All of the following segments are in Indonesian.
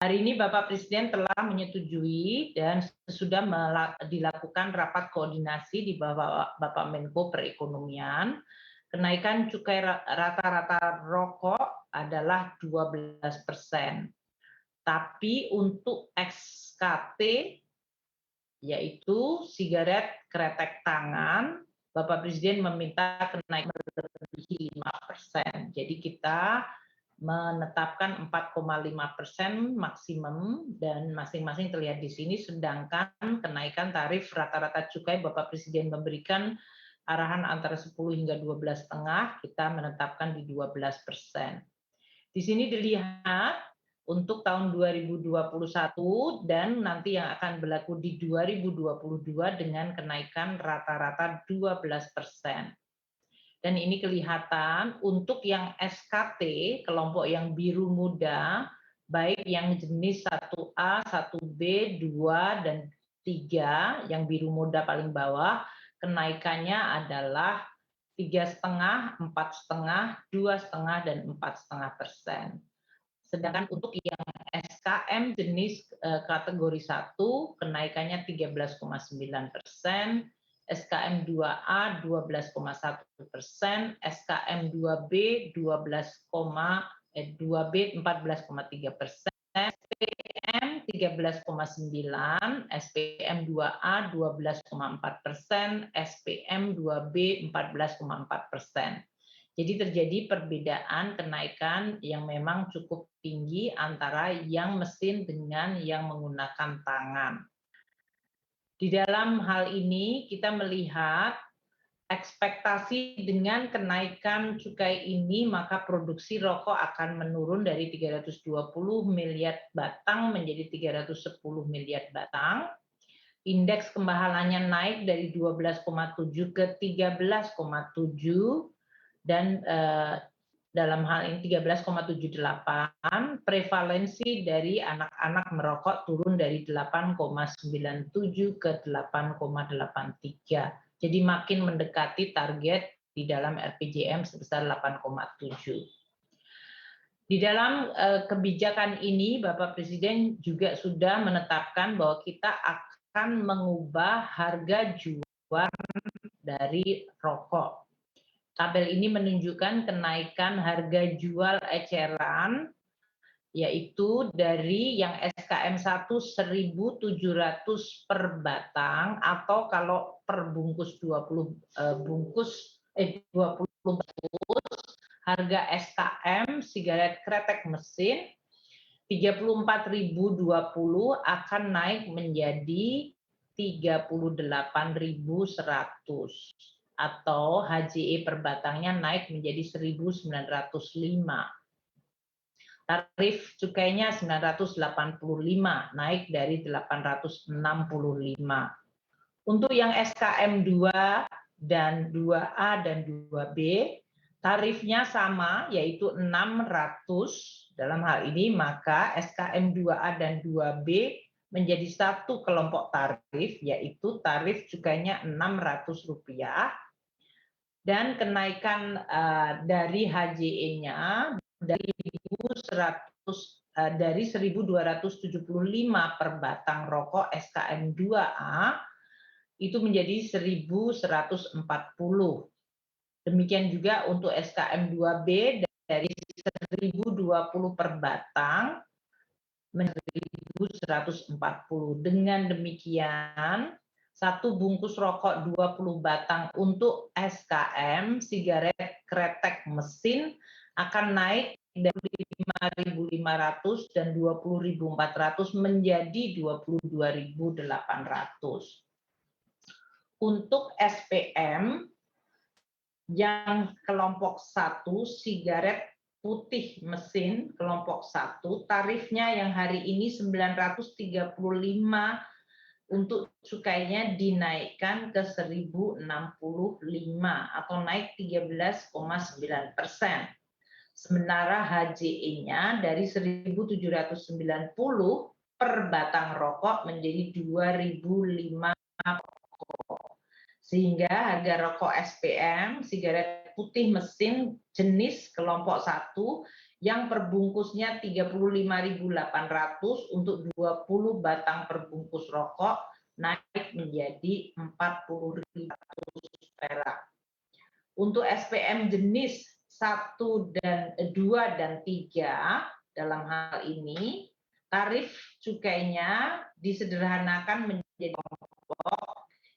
Hari ini Bapak Presiden telah menyetujui dan sudah dilakukan rapat koordinasi di bawah Bapak Menko Perekonomian. Kenaikan cukai rata-rata rokok adalah 12%. Tapi untuk XKT, yaitu sigaret kretek tangan, Bapak Presiden meminta kenaikan melebihi 5%. Jadi kita menetapkan 4,5% maksimum dan masing-masing terlihat di sini, sedangkan kenaikan tarif rata-rata cukai Bapak Presiden memberikan arahan antara 10 hingga 12,5, kita menetapkan di 12%. Di sini dilihat untuk tahun 2021 dan nanti yang akan berlaku di 2022 dengan kenaikan rata-rata 12%. Dan ini kelihatan untuk yang SKT, kelompok yang biru muda, baik yang jenis 1A, 1B, 2, dan 3, yang biru muda paling bawah, kenaikannya adalah 3,5, 4,5, 2,5, dan 4,5%. Sedangkan untuk yang SKM jenis kategori 1, kenaikannya 13,9%, SKM 2A 12,1%, SKM 2B 2B 14,3%, SPM 13,9%, SPM 2A 12,4%, SPM 2B 14,4%. Jadi terjadi perbedaan kenaikan yang memang cukup tinggi antara yang mesin dengan yang menggunakan tangan. Di dalam hal ini kita melihat ekspektasi dengan kenaikan cukai ini maka produksi rokok akan menurun dari 320 miliar batang menjadi 310 miliar batang. Indeks kemahalannya naik dari 12,7 ke 13,7 dan dalam hal ini 13,78, prevalensi dari anak-anak merokok turun dari 8,97 ke 8,83. Jadi makin mendekati target di dalam RPJM sebesar 8,7. Di dalam kebijakan ini Bapak Presiden juga sudah menetapkan bahwa kita akan mengubah harga jual dari rokok. Tabel ini menunjukkan kenaikan harga jual eceran, yaitu dari yang SKM 1 1.700 per batang, atau kalau per bungkus 20 bungkus 20 bungkus, harga SKM sigaret kretek mesin 34.020 akan naik menjadi 38.100. Atau HJE per batangnya naik menjadi 1.905. Tarif cukainya 985, naik dari 865. Untuk yang SKM 2 dan 2A dan 2B, tarifnya sama, yaitu 600 dalam hal ini, maka SKM 2A dan 2B menjadi satu kelompok tarif, yaitu tarif cukainya Rp600, dan kenaikan dari HJE-nya dari 1.275 per batang rokok SKM 2A itu menjadi 1.140. Demikian juga untuk SKM 2B dari 1.020 per batang menjadi 1.140. Dengan demikian, satu bungkus rokok 20 batang untuk SKM sigaret kretek mesin akan naik dari 5.500 dan 20.400 menjadi 22.800. Untuk SPM yang kelompok 1 sigaret putih mesin kelompok 1, tarifnya yang hari ini 935, untuk cukainya dinaikkan ke 1.065 atau naik 13,9%. Sementara HJE-nya dari 1.790 per batang rokok menjadi 2.005, sehingga harga rokok SPM sigaret putih mesin jenis kelompok 1 yang perbungkusnya 35.800 untuk 20 batang perbungkus rokok naik menjadi 40.000 perak. Untuk SPM jenis 1 dan 2 dan 3 dalam hal ini tarif cukainya disederhanakan menjadi kelompok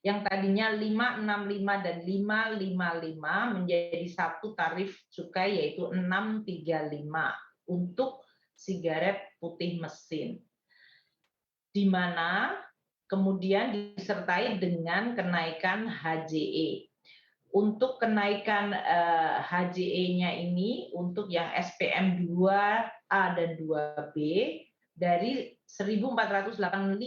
yang tadinya 565 dan 555 menjadi satu tarif cukai yaitu 635 untuk sigaret putih mesin, di mana kemudian disertai dengan kenaikan HJE. Untuk kenaikan HJE-nya ini untuk yang SPM 2A dan 2B dari 1.485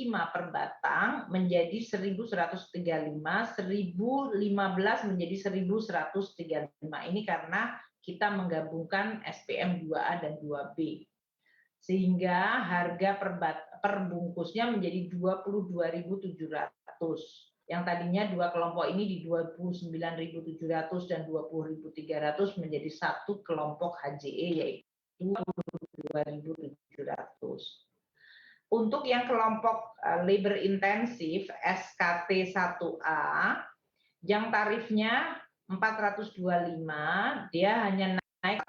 per batang menjadi 1.135, 1.015 menjadi 1.135. Ini karena kita menggabungkan SPM 2A dan 2B. Sehingga harga per bungkusnya menjadi 22.700. Yang tadinya dua kelompok ini di 29.700 dan 20.300 menjadi satu kelompok HJE yaitu 22.700. Untuk yang kelompok labor intensif SKT 1A yang tarifnya 425, dia hanya naik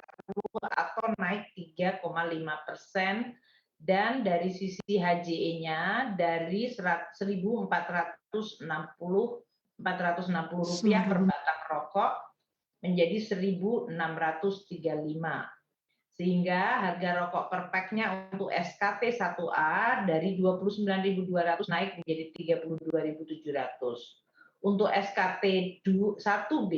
atau naik 3,5%. Dan dari sisi HJE-nya dari 1.460 rupiah per batang rokok menjadi 1.635, sehingga harga rokok per pack-nya untuk SKT 1A dari 29.200 naik menjadi 32.700. Untuk SKT 1B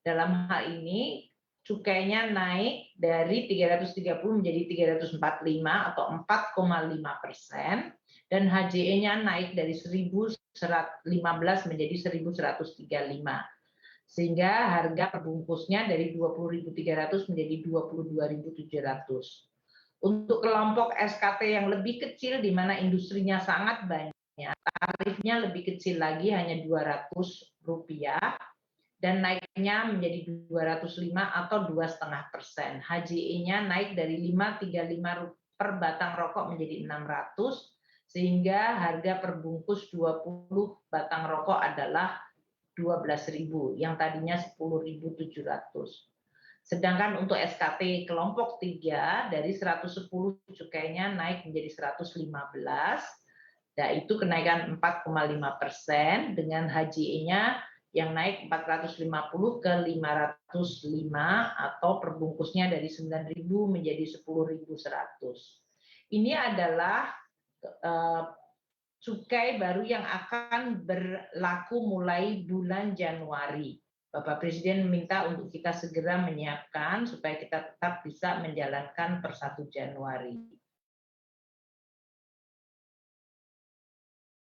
dalam hal ini cukainya naik dari 330 menjadi 345 atau 4,5%, dan HJE-nya naik dari 1.115 menjadi 1.135, sehingga harga perbungkusnya dari 20.300 menjadi 22.700. Untuk kelompok SKT yang lebih kecil di mana industrinya sangat banyak, tarifnya lebih kecil lagi hanya Rp200 dan naiknya menjadi 205 atau 2,5%. HJE-nya naik dari 535 per batang rokok menjadi 600, sehingga harga perbungkus 20 batang rokok adalah 12.000 yang tadinya 10.700. Sedangkan untuk SKT kelompok 3 dari 110 cukainya naik menjadi 115. Nah, itu kenaikan 4,5% dengan HJE-nya yang naik 450 ke 505 atau perbungkusnya dari 9.000 menjadi 10.100. Ini adalah cukai baru yang akan berlaku mulai bulan Januari. Bapak Presiden meminta untuk kita segera menyiapkan supaya kita tetap bisa menjalankan per 1 Januari.